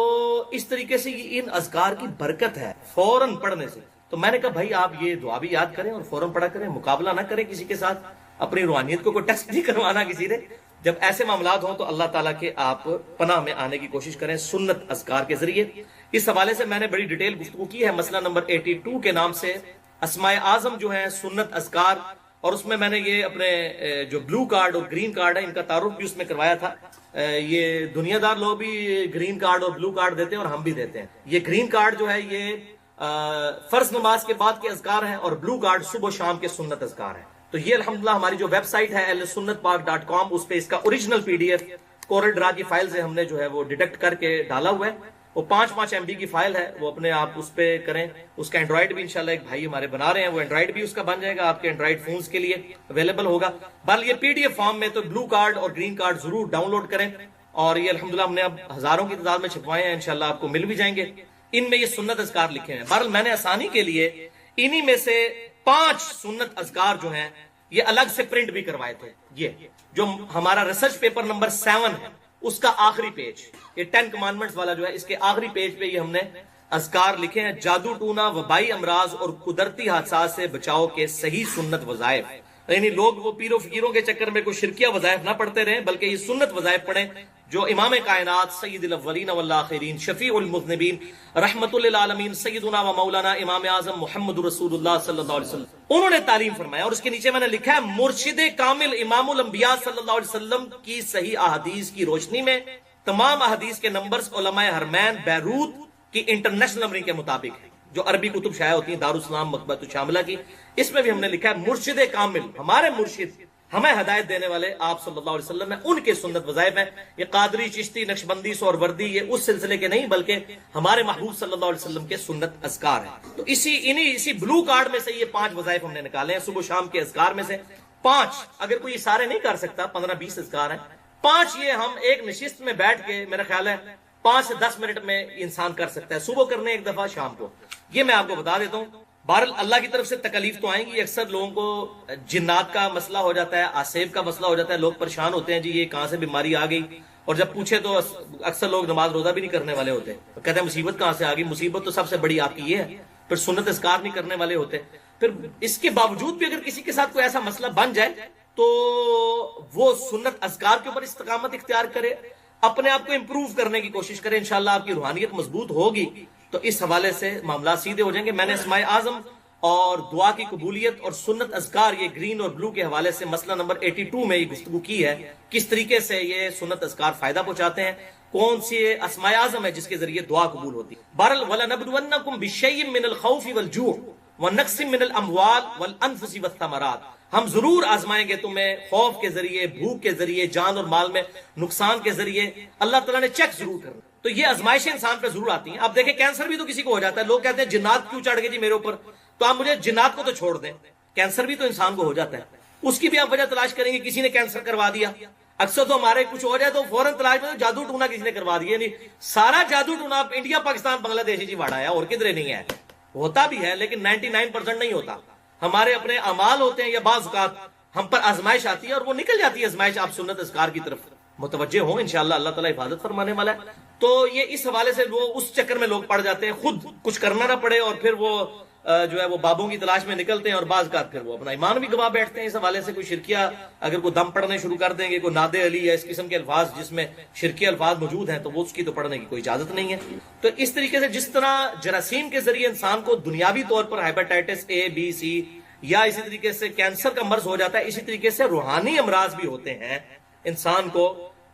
اس طریقے سے ان اذکار کی برکت ہے فوراً پڑھنے سے۔ تو میں نے کہا بھائی آپ یہ دعا بھی یاد کریں اور فوراً پڑھا کریں، مقابلہ نہ کریں کسی کے ساتھ، اپنی روحانیت کو کوئی ٹیسٹ نہیں کروانا کسی نے۔ جب ایسے معاملات ہوں تو اللہ تعالیٰ کے آپ پناہ میں آنے کی کوشش کریں سنت اذکار کے ذریعے۔ اس حوالے سے میں نے بڑی ڈیٹیل گفتگو کی ہے، مسئلہ نمبر 82 کے نام سے اسماء اعظم جو ہیں سنت اذکار، اور اس میں نے یہ اپنے جو بلو کارڈ اور گرین کارڈ ہے ان کا تعارف بھی اس میں کروایا تھا۔ یہ دنیا دار لوگ بھی گرین کارڈ اور بلو کارڈ دیتے ہیں اور ہم بھی دیتے ہیں۔ یہ گرین کارڈ جو ہے یہ فرض نماز کے بعد کے اذکار ہیں، اور بلو کارڈ صبح و شام کے سنت اذکار ہیں۔ تو یہ الحمدللہ ہماری جو ویب سائٹ ہے sunnatpark.com، اس پہ اس کا اوریجنل PDF کورل ڈرا کی فائل سے ہم نے جو ہے وہ ڈیٹیکٹ کر کے ڈالا ہوا ہے، وہ 5 MB کی فائل ہے، وہ اپنے آپ اس پہ کریں۔ اس کا اینڈرائڈ بھی انشاءاللہ ایک بھائی ہمارے بنا رہے ہیں، وہ اینڈرائڈ بھی اس کا بن جائے گا، آپ کے اینڈرائڈ فونز کے لیے اویلیبل ہوگا۔ بل یہ PDF فارم میں تو بلو کارڈ اور گرین کارڈ ضرور ڈاؤن لوڈ کریں، اور یہ الحمدللہ ہم نے اب ہزاروں کی تعداد میں چھپوائے ہیں، انشاءاللہ آپ کو مل بھی جائیں گے۔ ان میں یہ سنت اذکار لکھے ہیں۔ بہرحال میں نے آسانی کے لیے انہی میں سے 5 سنت اذکار جو ہیں یہ الگ سے پرنٹ بھی کروائے تھے۔ یہ جو ہمارا ریسرچ پیپر نمبر 7 ہے اس کا آخری پیج، یہ 10 کمانڈمنٹس والا جو ہے، اس کے آخری پیج پہ یہ ہم نے اذکار لکھے ہیں، جادو ٹونا، وبائی امراض اور قدرتی حادثات سے بچاؤ کے صحیح سنت وظائف۔ یعنی لوگ وہ پیر و فقیروں کے چکر میں کوئی شرکیہ وظائف نہ پڑھتے رہیں، بلکہ یہ سنت وظائف پڑھیں جو امام کائنات سید الاولین والآخرین شفیع المذنبین رحمت للعالمین سیدنا و مولانا امام اعظم محمد رسول اللہ صلی اللہ علیہ وسلم انہوں نے تعلیم فرمایا۔ اور اس کے نیچے میں نے لکھا ہے مرشد کامل امام الانبیاء صلی اللہ علیہ وسلم کی صحیح احادیث کی روشنی میں تمام احادیث کے نمبرز علماء حرمین بیروت کی انٹرنیشنل نمبرنگ کے مطابق ہیں، جو عربی کتب شائع ہوتی ہیں دارالاسلام مکتبۃ الشاملہ کی، اس میں بھی ہم نے لکھا ہے مرشد کامل، ہمارے مرشد ہمیں ہدایت دینے والے آپ صلی اللہ علیہ وسلم میں ان کے سنت وظائف ہیں۔ یہ قادری، چشتی، نقشبندی، سہروردی یہ اس سلسلے کے نہیں، بلکہ ہمارے محبوب صلی اللہ علیہ وسلم کے سنت اذکار ہیں۔ تو اسی بلو کارڈ میں سے یہ 5 وظائف ہم نے نکالے ہیں صبح و شام کے اذکار میں سے 5۔ اگر کوئی سارے نہیں کر سکتا، 15-20 اذکار ہیں، 5 یہ ہم ایک نشست میں بیٹھ کے میرا خیال ہے 5 سے 10 منٹ میں انسان کر سکتا ہے، صبح کرنے ایک دفعہ، شام کو۔ یہ میں آپ کو بتا دیتا ہوں۔ بہرحال اللہ کی طرف سے تکلیف تو آئیں گی، اکثر لوگوں کو جنات کا مسئلہ ہو جاتا ہے، آسیب کا مسئلہ ہو جاتا ہے، لوگ پریشان ہوتے ہیں جی یہ کہاں سے بیماری آ گئی، اور جب پوچھے تو اکثر لوگ نماز روزہ بھی نہیں کرنے والے ہوتے، کہتے ہیں مصیبت کہاں سے آ گئی۔ مصیبت تو سب سے بڑی آپ کی یہ ہے، پھر سنت اذکار نہیں کرنے والے ہوتے۔ پھر اس کے باوجود بھی اگر کسی کے ساتھ کوئی ایسا مسئلہ بن جائے تو وہ سنت اذکار کے اوپر استقامت اختیار کرے، اپنے آپ کو امپروو کرنے کی کوشش کرے، انشاءاللہ آپ کی روحانیت مضبوط ہوگی۔ تو اس حوالے سے معاملات سیدھے ہو جائیں گے۔ میں نے اسماء اعظم اور دعا کی قبولیت اور سنت اذکار یہ گرین اور بلو کے حوالے سے مسئلہ نمبر 82 میں یہ گفتگو کی ہے، کس طریقے سے یہ سنت اذکار فائدہ پہنچاتے ہیں، کون سی اسماء اعظم ہے جس کے ذریعے دعا قبول ہوتی ہے۔ بہرحال وَلَنَبْلُوَنَّكُمْ بِشَيْءٍ مِّنَ الْخَوْفِ وَالْجُوعِ وَنَقْصٍ مِّنَ الْأَمْوَالِ وَالْأَنفُسِ وَالثَّمَرَاتِ، ہم ضرور آزمائیں گے تمہیں خوف کے ذریعے، بھوک کے ذریعے، جان اور مال میں نقصان کے ذریعے، اللہ تعالیٰ نے چیک ضرور کرنا۔ تو یہ آزمائشیں انسان پہ ضرور آتی ہیں۔ آپ دیکھیں کینسر بھی تو کسی کو ہو جاتا ہے، لوگ کہتے ہیں جنات کیوں چڑھ گئے جی میرے اوپر، تو آپ مجھے جنات کو تو چھوڑ دیں، کینسر بھی تو انسان کو ہو جاتا ہے، اس کی بھی آپ وجہ تلاش کریں گے، کسی نے کینسر کروا دیا۔ اکثر تو ہمارے کچھ ہو جائے تو فوراً تلاش میں جادو ٹونا کسی نے کروا دیا، نہیں سارا جادو ٹونا آپ انڈیا، پاکستان، بنگلہ دیش جی واڑا ہے، اور کدھر نہیں ہے، ہوتا بھی ہے لیکن 99% نہیں ہوتا۔ ہمارے اپنے اعمال ہوتے ہیں یا بعض اوقات ہم پر آزمائش آتی ہے اور وہ نکل جاتی ہے آزمائش، آپ سنت اذکار کی طرف متوجہ ہوں، انشاءاللہ اللہ تعالیٰ حفاظت فرمانے والا ہے۔ تو یہ اس حوالے سے وہ اس چکر میں لوگ پڑ جاتے ہیں، خود کچھ کرنا نہ پڑے، اور پھر وہ جو ہے وہ بابوں کی تلاش میں نکلتے ہیں، اور بعض کا پھر وہ اپنا ایمان بھی گوا بیٹھتے ہیں۔ اس حوالے سے کوئی شرکیہ اگر کوئی دم پڑھنے شروع کر دیں گے، کوئی ناد علی یا اس قسم کے الفاظ جس میں شرکی الفاظ موجود ہیں، تو وہ اس کی تو پڑھنے کی کوئی اجازت نہیں ہے۔ تو اس طریقے سے جس طرح جراثیم کے ذریعے انسان کو دنیاوی طور پر ہیپاٹائٹس A B C یا اسی طریقے سے کینسر کا مرض ہو جاتا ہے، اسی طریقے سے روحانی امراض بھی ہوتے ہیں انسان کو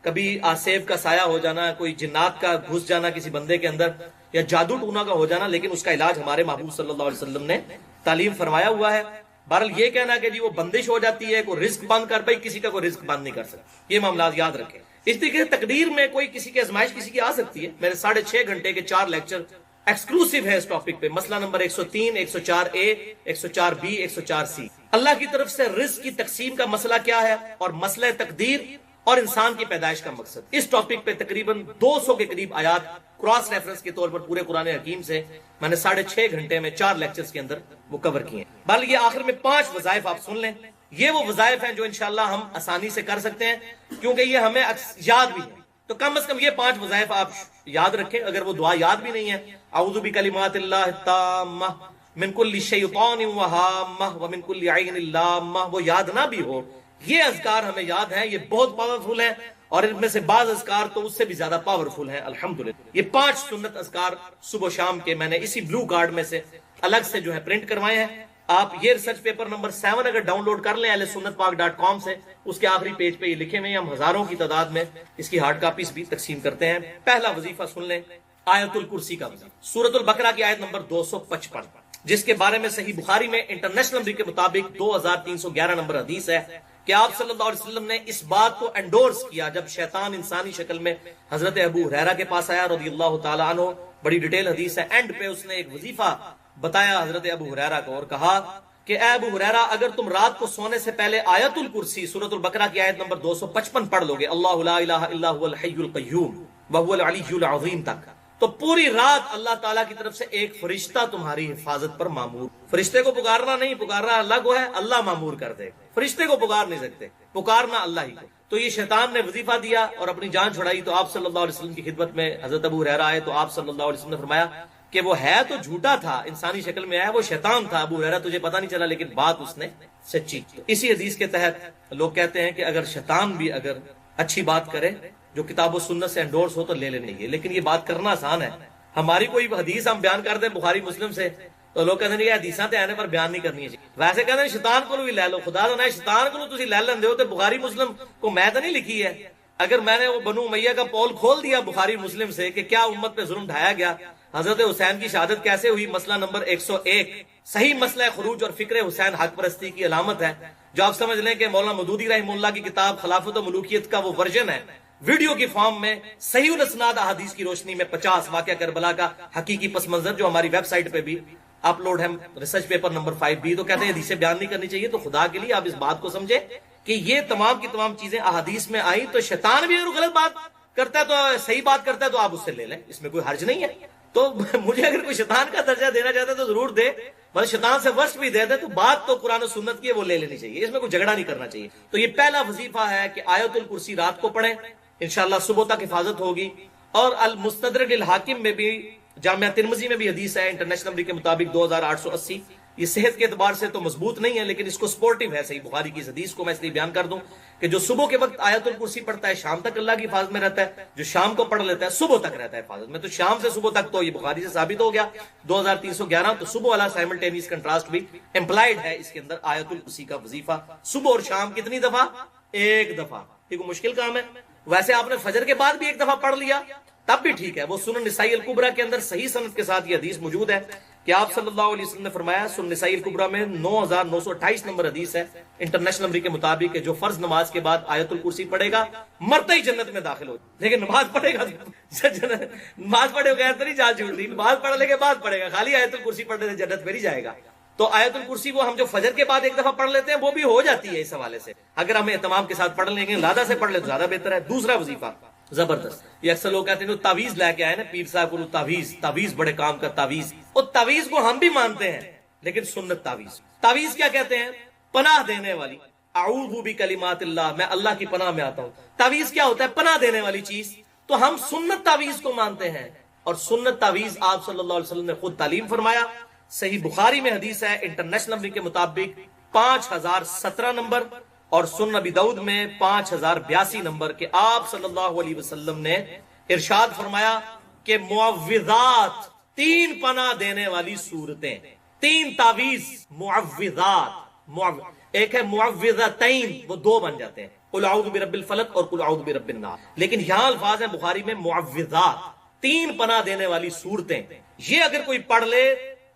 کبھی آسیب کا سایہ ہو جانا، کوئی جنات کا گھس جانا کسی بندے کے اندر، یا جادو ٹونا کا ہو جانا، لیکن اس کا علاج ہمارے محبوب صلی اللہ علیہ وسلم نے تعلیم فرمایا ہوا ہے۔ بہرحال یہ کہنا کہ جی وہ بندش ہو جاتی ہے، کوئی رزق بند کر، بھائی کسی کا کوئی رزق بند نہیں کر سکتا، یہ معاملات یاد رکھیں۔ اس طریقے سے تقدیر میں کوئی کسی کی آزمائش کسی کی آ سکتی ہے۔ میرے 6.5 گھنٹے کے 4 لیکچر ایکسکلوسیو ہے اس ٹاپک پہ، مسئلہ نمبر 103، 104A، 104B، 104C۔ اللہ کی طرف سے رزق کی تقسیم کا مسئلہ کیا ہے، اور مسئلہ تقدیر اور انسان کی پیدائش کا مقصد، اس ٹاپک پہ تقریباً 200 کے قریب آیات کراس ریفرنس کے طور پر پورے قرآن حکیم سے میں نے 6.5 گھنٹے میں 4 لیکچرز کے اندر وہ کور کیے ہیں۔ بلکہ یہ آخر میں 5 وظائف آپ سن لیں، یہ وہ وظائف ہیں جو انشاءاللہ ہم آسانی سے کر سکتے ہیں، کیونکہ یہ ہمیں یاد بھی ہے، تو کم از کم یہ 5 وظائف آپ یاد رکھیں۔ اگر وہ دعا یاد بھی نہیں ہے، اعوذ بکلمات اللہ التامہ من کل شیطان وہامہ ومن کل عین لامہ، وہ یاد نہ بھی ہو، یہ اذکار ہمیں یاد ہیں، یہ بہت پاورفل ہیں، اور ان میں سے بعض اذکار تو اس سے بھی زیادہ پاورفل ہیں الحمدللہ۔ یہ 5 سنت اذکار صبح و شام کے میں نے اسی بلو کارڈ میں سے الگ سے جو ہے پرنٹ کروائے ہیں۔ آپ یہ ریسرچ پیپر نمبر 7 اگر ڈاؤن لوڈ کر لیں ahlsunnatpak.com سے، اس کے آخری پیج پہ یہ لکھے ہوئے ہیں، ہم ہزاروں کی تعداد میں اس کی ہارڈ کاپیز بھی تقسیم کرتے ہیں۔ پہلا وظیفہ سن لیں، آیت الکرسی کا وظیفہ، سورۃ البقرہ کی آیت نمبر 255، جس کے بارے میں صحیح بخاری میں انٹرنیشنل نمبر کے مطابق 2311 نمبر حدیث ہے کہ آپ صلی اللہ علیہ وسلم نے اس بات کو انڈورس کیا جب شیطان انسانی شکل میں حضرت ابو ہریرہ کے پاس آیا رضی اللہ تعالیٰ عنہ، بڑی ڈیٹیل حدیث ہے، اینڈ پہ اس نے ایک وظیفہ بتایا حضرت ابو ہریرہ کو اور کہا کہ اے ابو ہریرہ، اگر تم رات کو سونے سے پہلے آیت الکرسی سورۃ البقرہ کی آیت نمبر 255 پڑھ لو گے، اللہ لا الہ الا هو الحی القیوم وهو العلی العظیم تک، تو پوری رات اللہ تعالیٰ کی طرف سے ایک فرشتہ تمہاری حفاظت پر مامور، فرشتے کو پکارنا نہیں، پکارنا اللہ کو ہے، اللہ مامور کر دے، فرشتے کو پکار نہیں سکتے، پکارنا اللہ ہی کو۔ تو یہ شیطان نے وظیفہ دیا اور اپنی جان چھڑائی، تو آپ صلی اللہ علیہ وسلم کی خدمت میں حضرت ابو ہریرہ آئے، تو آپ صلی اللہ علیہ وسلم نے فرمایا کہ وہ ہے تو جھوٹا تھا، انسانی شکل میں آیا، وہ شیطان تھا ابو ہریرہ، تجھے پتہ نہیں چلا، لیکن بات اس نے سچی۔ اسی حدیث کے تحت لوگ کہتے ہیں کہ اگر شیطان بھی اگر اچھی بات کرے جو کتاب و سنت سے انڈورس ہو تو لے لینی ہے، لیکن یہ بات کرنا آسان ہے۔ ہماری کوئی حدیث ہم بیان کر دیں بخاری مسلم سے تو لوگ کہتے ہیں یہ حدیثاں تے آنے پر بیان نہیں کرنی ہے، ویسے کہتے ہیں شیطان کو بھی لے لو، خدا نہ شیطان کو تسی لے لیندے ہو تے بخاری مسلم کو میں تو نہیں لکھی ہے۔ اگر میں نے وہ بنو امیہ کا پول کھول دیا بخاری مسلم سے کہ کیا امت پہ ظلم ڈھایا گیا، حضرت حسین کی شہادت کیسے ہوئی، مسئلہ نمبر 101، صحیح مسئلہ خروج اور فکر حسین حق پرستی کی علامت ہے، جو آپ سمجھ لیں کہ مولانا مودودی رحمہ اللہ کی کتاب خلافت و ملوکیت کا وہ ورژن ہے، ویڈیو کی فارم میں صحیح الاسناد احادیث کی روشنی میں 50 واقعہ کربلا کا حقیقی پس منظر، جو ہماری ویب سائٹ پہ بھی اپلوڈ ہے، ریسرچ پیپر نمبر 5B۔ تو کہتے ہیں حدیثیں بیان نہیں کرنی چاہیے، تو خدا کے لیے آپ اس بات کو سمجھے کہ یہ تمام کی تمام چیزیں احادیث میں آئی، تو شیطان بھی اگر غلط بات کرتا ہے تو صحیح بات کرتا ہے تو آپ اس سے لے لیں، اس میں کوئی حرج نہیں ہے۔ تو مجھے اگر کوئی شیطان کا درجہ دینا چاہتا ہے تو ضرور دے، بلکہ شیطان سے ورش بھی دے دے، تو بات تو قرآن و سنت کی ہے، وہ لے لینی چاہیے، اس میں کوئی جھگڑا نہیں کرنا چاہیے۔ تو یہ پہلا وظیفہ ہے کہ آیت الکرسی رات کو پڑھیں، انشاءاللہ صبح تک حفاظت ہوگی۔ اور المستدرک الحاکم میں بھی، جامعہ ترمذی میں بھی حدیث ہے انٹرنیشنل نمبر کے مطابق 2880، یہ صحت کے اعتبار سے تو مضبوط نہیں ہے لیکن اس کو سپورٹیو ہے صحیح بخاری کی اس حدیث کو میں اس لیے بیان کر دوں کہ جو صبح کے وقت آیت الکرسی پڑھتا ہے شام تک اللہ کی حفاظت میں رہتا ہے، جو شام کو پڑھ لیتا ہے صبح تک رہتا ہے حفاظت میں۔ تو شام سے صبح تک تو یہ بخاری سے ثابت ہو گیا 2311، تو صبح والا سائملٹینیس کنٹراسٹ بھی امپلائڈ ہے اس کے اندر۔ آیت الکرسی کا وظیفہ صبح اور شام کتنی دفعہ؟ ایک دفعہ، یہ کوئی مشکل کام ہے؟ ویسے آپ نے فجر کے بعد بھی ایک دفعہ پڑھ لیا تب بھی ٹھیک ہے، وہ سنن نسائی الکبریٰ کے اندر صحیح سند کے ساتھ یہ حدیث موجود ہے کہ آپ صلی اللہ علیہ وسلم نے فرمایا، سنن نسائی الکبریٰ میں 9928 نمبر حدیث ہے انٹرنیشنل نمبر کے مطابق کہ جو فرض نماز کے بعد آیت الکرسی پڑھے گا مرتے ہی جنت میں داخل ہو، لیکن نماز پڑھے گا نماز پڑھے بغیر تو نہیں جان چھوڑتی، نماز پڑھنے کے بعد پڑھے گا، خالی آیت الکرسی پڑھنے سے جنت میں نہیں جائے گا۔ تو آیت الکرسی وہ ہم جو فجر کے بعد ایک دفعہ پڑھ لیتے ہیں وہ بھی ہو جاتی ہے اس حوالے سے، اگر ہم اہتمام کے ساتھ پڑھ لیں گے، لادہ سے پڑھ لیں تو زیادہ بہتر ہے۔ دوسرا وظیفہ زبردست، یہ اکثر لوگ کہتے ہیں تعویذ لے کے آئے نا پیر صاحب کو، تعویذ بڑے کام کا تعویذ، اور تعویذ کو ہم بھی مانتے ہیں لیکن سنت تعویذ، تعویذ کیا کہتے ہیں؟ پناہ دینے والی، اعوذ بکلمات اللہ، میں اللہ کی پناہ میں آتا ہوں۔ تعویذ کیا ہوتا ہے؟ پناہ دینے والی چیز، تو ہم سنت تعویذ کو مانتے ہیں، اور سنت تعویذ آپ صلی اللہ علیہ وسلم نے خود تعلیم فرمایا، صحیح بخاری میں حدیث ہے انٹرنیشنل نمبر کے مطابق 5017 نمبر، اور سنن ابی داؤد میں 5082 نمبر، کہ آپ صلی اللہ علیہ وسلم نے ارشاد فرمایا کہ معوذات، 3 پناہ دینے والی صورتیں، 3 تعویذ معوذات، ایک ہے معوذتین، وہ 2 بن جاتے ہیں، قل اعوذ برب الفلق اور قل اعوذ برب الناس. لیکن یہاں الفاظ ہیں بخاری میں معوذات، 3 پناہ دینے والی صورتیں. یہ اگر کوئی پڑھ لے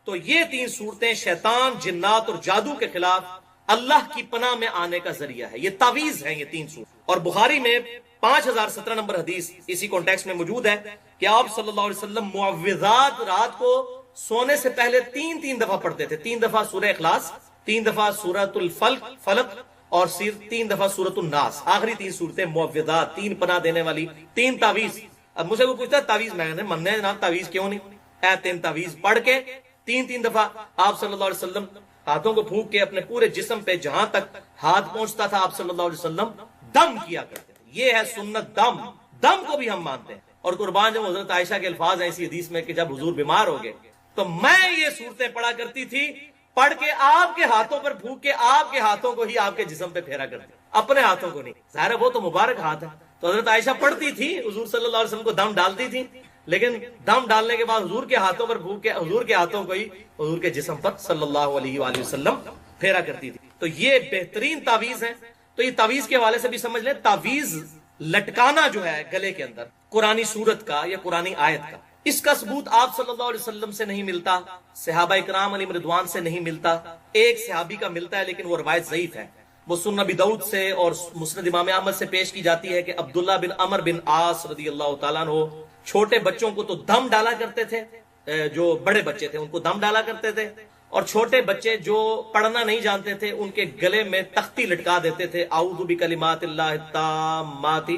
تو یہ 3 صورتیں شیطان، جنات اور جادو کے خلاف اللہ کی پناہ میں آنے کا ذریعہ ہے. یہ تعویذ ہیں یہ 3 صورت. اور بخاری میں 5017 نمبر حدیث اسی کانٹیکسٹ میں موجود ہے کہ آپ صلی اللہ علیہ وسلم معوذات رات کو سونے سے پہلے 3 دفعہ پڑھتے تھے. 3 دفعہ سورہ اخلاص، 3 دفعہ سورۃ الفلق اور 3 دفعہ سورۃ الناس. آخری 3 صورتیں معوذات، 3 پناہ دینے والی 3 تعویذ. اب مجھ سے کوئی پوچھتا ہے تعویذ میں مننے ہیں جناب تعویذ کیوں نہیں؟ 3 تعویذ پڑھ کے 3 دفعہ آپ صلی اللہ علیہ وسلم ہاتھوں کو پھونک کے اپنے پورے جسم پہ جہاں تک ہاتھ پہنچتا تھا آپ صلی اللہ علیہ وسلم دم کیا کرتے تھے. یہ ہے سنت. دم کو بھی ہم مانتے ہیں. اور قربان جب حضرت عائشہ کے الفاظ ہیں اسی حدیث میں کہ جب حضور بیمار ہو گئے تو میں یہ صورتیں پڑھا کرتی تھی، پڑھ کے آپ کے ہاتھوں پر پھونک کے آپ کے ہاتھوں کو ہی آپ کے جسم پہ پھیرا کرتی، اپنے ہاتھوں کو نہیں. ظاہر ہے وہ تو مبارک ہاتھ ہے. تو حضرت عائشہ پڑھتی تھی، حضور صلی اللہ علیہ وسلم کو دم ڈالتی تھی، لیکن دم ڈالنے کے بعد حضور کے ہاتھوں پر پھونک کے حضور کے ہاتھوں کو ہی حضور کے جسم پر صلی اللہ علیہ وآلہ وسلم پھیرا کرتی تھی. تو یہ بہترین تعویذ ہیں. تو یہ تعویذ کے حوالے سے بھی سمجھ لیں، تعویذ لٹکانا جو ہے گلے کے اندر قرآنی سورت کا یا قرآنی آیت کا، اس کا ثبوت آپ صلی اللہ علیہ وسلم سے نہیں ملتا، صحابہ اکرام علیہم رضوان سے نہیں ملتا. ایک صحابی کا ملتا ہے لیکن وہ روایت ضعیف ہے. وہ سنن ابی داؤد سے اور مسند امام احمد سے پیش کی جاتی ہے کہ عبداللہ بن عمر بن عاص رضی اللہ تعالیٰ عنہ چھوٹے بچوں کو تو دم ڈالا کرتے تھے، جو بڑے بچے تھے ان کو دم ڈالا کرتے تھے، اور چھوٹے بچے جو پڑھنا نہیں جانتے تھے ان کے گلے میں تختی لٹکا دیتے تھے، اعوذ بکلمات اللہ التامات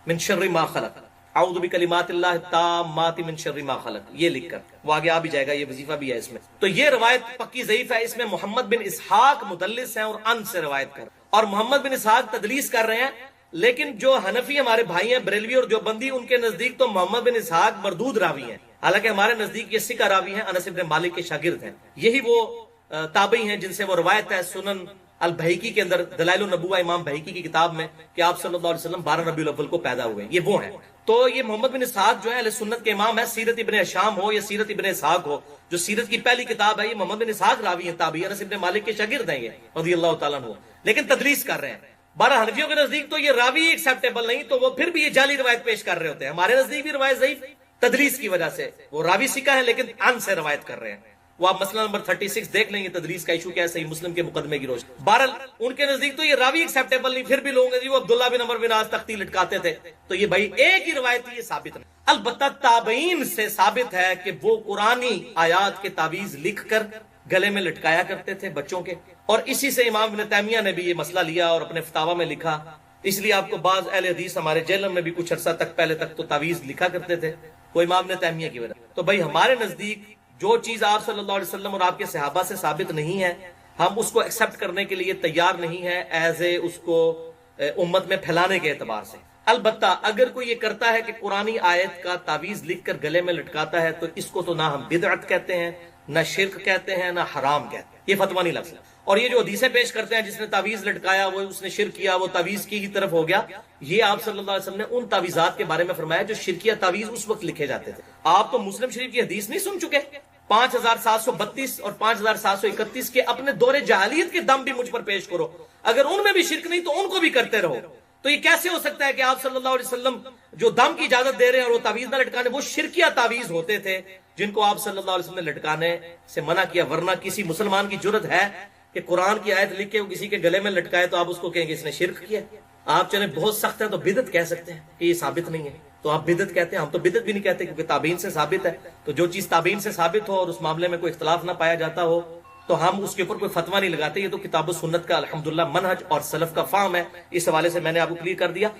من شر ما خلق، اعوذ بکلمات اللہ التامات من شر ما خلق، یہ لکھ کر. وہ آگے آ بھی جائے گا، یہ وظیفہ بھی ہے اس میں. تو یہ روایت پکی ضعیف ہے. اس میں محمد بن اسحاق مدلس ہیں اور ان سے روایت کر، اور محمد بن اسحاق تدلیس کر رہے ہیں. لیکن جو حنفی ہمارے بھائی ہیں بریلوی اور دیوبندی، ان کے نزدیک تو محمد بن اسحاق مردود راوی ہیں، حالانکہ ہمارے نزدیک یہ ثقہ راوی ہیں، انس بن مالک کے شاگرد ہیں. یہی وہ تابعی ہیں جن سے وہ روایت ہے سنن البہیقی کے اندر، دلائل النبوہ امام بہیقی کی کتاب میں، کہ آپ صلی اللہ علیہ وسلم 12 ربیع الاول کو پیدا ہوئے. یہ وہ ہیں. تو یہ محمد بن اسحاق جو ہے اہل سنت کے امام ہے. سیرت ابن ہشام ہو یا سیرت ابن اسحاق ہو، جو سیرت کی پہلی کتاب ہے، یہ محمد بن اسحاق راوی ہیں، تابعی انس بن مالک کے شاگرد ہیں یہ رضی اللہ تعالیٰ عنہ، لیکن تدلیس کر رہے ہیں. بارہ حنفیوں کے نزدیک تو یہ راوی ایکسیپٹیبل نہیں، تو وہ پھر بھی یہ جعلی روایت پیش کر رہے ہوتے ہیں. ہمارے نزدیک بھی روایت ضعیف تدلیس کی وجہ سے، وہ راوی سکہ ہے لیکن ان سے روایت کر رہے ہیں. وہ آپ مسئلہ نمبر 36 دیکھ لیں گے، تدلیس کا ایشو کیا ہے صحیح مسلم کے مقدمے کی روشنی. بہرحال ان کے نزدیک تو یہ راوی ایکسیپٹیبل نہیں، پھر بھی لوگوں نے جی وہ عبداللہ بن عمر بن عاص تختی لٹکاتے تھے. تو یہ بھائی ایک ہی روایت یہ ثابت نہیں. البتہ تابعین سے ثابت ہے کہ وہ قرآنی آیات کے تعویذ لکھ کر گلے میں لٹکایا کرتے تھے بچوں کے. اور اسی سے امام ابن تیمیہ نے بھی یہ مسئلہ لیا اور اپنے فتاوی میں لکھا. اس لیے آپ کو بعض اہل حدیث ہمارے جیلم میں بھی کچھ عرصہ تک پہلے تک تو تعویذ لکھا کرتے تھے، وہ امام ابن تیمیہ کی وجہ. تو بھائی ہمارے نزدیک جو چیز آپ صلی اللہ علیہ وسلم اور آپ کے صحابہ سے ثابت نہیں ہے، ہم اس کو ایکسپٹ کرنے کے لیے تیار نہیں ہے ایز اے اس کو امت میں پھیلانے کے اعتبار سے. البتہ اگر کوئی یہ کرتا ہے کہ قرآنی آیت کا تعویذ لکھ کر گلے میں لٹکاتا ہے تو اس کو تو نہ ہم بدعت کہتے ہیں، نہ شرک کہتے ہیں، نہ حرام کہتے ہیں. یہ فتویٰ نہیں لگ سکتا. اور یہ جو حدیثیں پیش کرتے ہیں جس نے تعویذ لٹکایا وہ اس نے شرک کیا، وہ تعویذ کی ہی طرف ہو گیا، یہ آپ صلی اللہ علیہ وسلم نے ان تعویذات کے بارے میں فرمایا جو شرکیہ تعویذ اس وقت لکھے جاتے تھے. آپ تو مسلم شریف کی حدیث نہیں سن چکے؟ 5732 اور 5731 کے اپنے دور جاہلیت کے دم بھی مجھ پر پیش کرو، اگر ان میں بھی شرک نہیں تو ان کو بھی کرتے رہو. تو یہ کیسے ہو سکتا ہے کہ آپ صلی اللہ علیہ وسلم جو دم کی اجازت دے رہے ہیں اور وہ تعویذ نہ لٹکانے، وہ شرکیہ تعویذ ہوتے تھے جن کو آپ صلی اللہ علیہ وسلم نے لٹکانے سے منع کیا. ورنہ کسی مسلمان کی جرت ہے کہ قرآن کی آیت لکھ کے وہ کسی کے گلے میں لٹکائے تو آپ اس کو کہیں کہ اس نے شرک کیا؟ آپ چلے بہت سخت ہیں تو بدعت کہہ سکتے ہیں کہ یہ ثابت نہیں ہے تو آپ بدعت کہتے ہیں. ہم تو بدعت بھی نہیں کہتے کیونکہ تابعین سے ثابت ہے. تو جو چیز تابعین سے ثابت ہو اور اس معاملے میں کوئی اختلاف نہ پایا جاتا ہو تو ہم اس کے اوپر کوئی فتویٰ نہیں لگاتے. یہ تو کتاب و سنت کا الحمدللہ منہج اور سلف کا فہم ہے. اس حوالے سے میں نے آپ کو کلیئر کر دیا.